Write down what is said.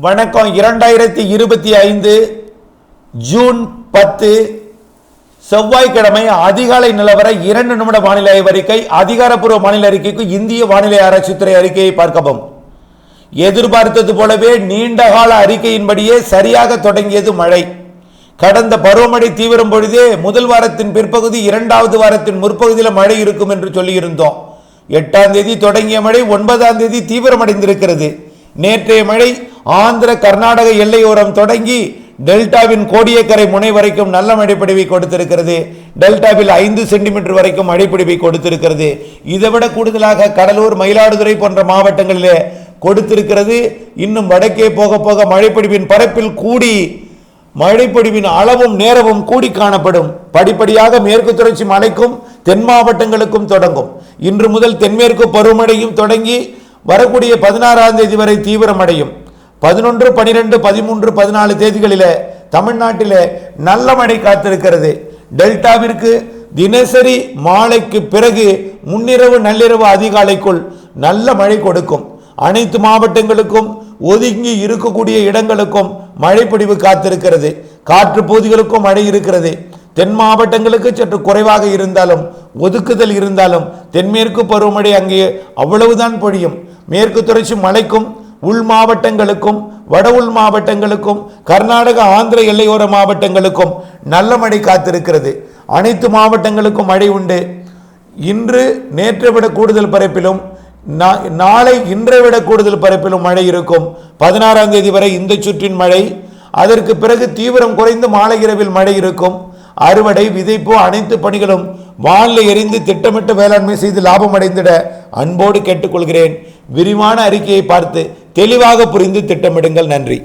வணக்கம். 2025 ஜூன் 10 செவ்வாய்க்கிழமை அதிகாலை நிலவர 2 நிமிட வானிலை அறிக்கை. அதிகாரப்பூர்வ வானிலை அறிக்கைக்கு இந்திய வானிலை ஆராய்ச்சித்துறை அறிக்கையை பார்க்கவும். எதிர்பார்த்தது போலவே நீண்டகால அறிக்கையின்படியே சரியாக தொடங்கியது மழை. கடந்த பருவமழை தீவிரம் பொழுதே முதல் வாரத்தின் பிற்பகுதி 2வது வாரத்தின் முற்பகுதியில் மழை இருக்கும் என்று சொல்லியிருந்தோம். 8ஆம் தேதி தொடங்கிய மழை 9ஆம் தேதி தீவிரமடைந்திருக்கிறது. நேற்றைய மழை ஆந்திர கர்நாடக எல்லையோரம் தொடங்கி டெல்டாவின் கோடியக்கரை முனை வரைக்கும் நல்ல மழைப்பொழிவை கொடுத்திருக்கிறது. டெல்டாவில் 5 சென்டிமீட்டர் வரைக்கும் மழைப்பொழிவை கொடுத்திருக்கிறது. இதைவிட கூடுதலாக கடலூர், மயிலாடுதுறை போன்ற மாவட்டங்களிலே கொடுத்திருக்கிறது. இன்னும் வடக்கே போக போக மழைப்பொழிவின் பரப்பில் கூடி மழைப்பொழிவின் அளவும் நேரமும் கூடி காணப்படும். படிப்படியாக மேற்கு தொடர்ச்சி மலைக்கும் தென் மாவட்டங்களுக்கும் தொடங்கும். இன்று முதல் தென்மேற்கு பருவமழையும் தொடங்கி வரக்கூடிய 16ஆம் தேதி வரை தீவிரமடையும். 11, 12, 13, 14 தேதிகளிலே தமிழ்நாட்டிலே நல்ல மழை காத்திருக்கிறது. டெல்டாவிற்கு தினசரி மாலைக்கு பிறகு முன்னிரவு நள்ளிரவு அதிகாலைக்குள் நல்ல மழை கொடுக்கும். அனைத்து மாவட்டங்களுக்கும் ஒதுங்கி இருக்கக்கூடிய இடங்களுக்கும் மழைப்பொழிவு காத்திருக்கிறது. காற்று பகுதிகளுக்கும் மழை இருக்கிறது. தென் மாவட்டங்களுக்கு சற்று குறைவாக இருந்தாலும் ஒதுக்குதல் இருந்தாலும் தென்மேற்கு பருவமழை அங்கே அவ்வளவுதான் பொழியும். மேற்கு தொடர்ச்சி மலைக்கும் உள் மாவட்டங்களுக்கும் வட உள் மாவட்டங்களுக்கும் கர்நாடக ஆந்திர எல்லையோர மாவட்டங்களுக்கும் நல்ல மழை காத்திருக்கிறது. அனைத்து மாவட்டங்களுக்கும் மழை உண்டு. இன்று நேற்றை விட கூடுதல் பரப்பிலும் நாளை இன்றை விட கூடுதல் பரப்பிலும் மழை இருக்கும். 16ஆம் தேதி வரை இந்த சுற்றின் மழை. அதற்கு பிறகு தீவிரம் குறைந்து மாலை இரவில் மழை இருக்கும். அறுவடை, விதைப்பு அனைத்து பணிகளும் வானிலை எறிந்து திட்டமிட்டு வேளாண்மை செய்து லாபம் அடைந்திட அன்போடு கேட்டுக்கொள்கிறேன். விரிவான அறிக்கையை பார்த்து தெளிவாக புரிந்து திட்டமிடுங்கள். நன்றி.